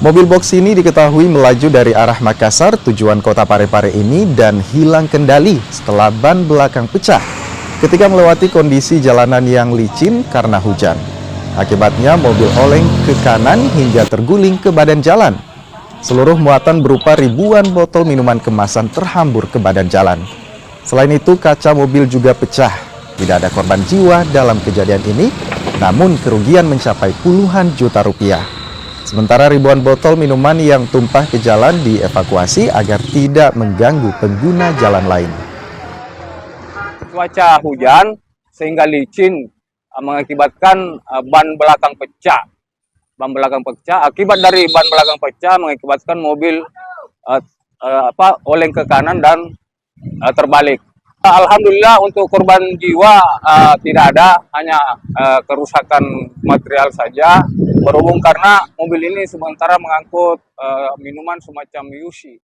Mobil box ini diketahui melaju dari arah Makassar tujuan kota Parepare ini dan hilang kendali setelah ban belakang pecah ketika melewati kondisi jalanan yang licin karena hujan. Akibatnya mobil oleng ke kanan hingga terguling ke badan jalan. Seluruh muatan berupa ribuan botol minuman kemasan terhambur ke badan jalan. Selain itu, kaca mobil juga pecah. Tidak ada korban jiwa dalam kejadian ini, namun kerugian mencapai puluhan juta rupiah. Sementara ribuan botol minuman yang tumpah ke jalan dievakuasi agar tidak mengganggu pengguna jalan lain. Cuaca hujan sehingga licin mengakibatkan ban belakang pecah. Akibat dari ban belakang pecah mengakibatkan mobil oleng ke kanan dan terbalik. Alhamdulillah untuk korban jiwa tidak ada, hanya kerusakan material saja. Berhubung karena mobil ini sementara mengangkut minuman semacam Yushi.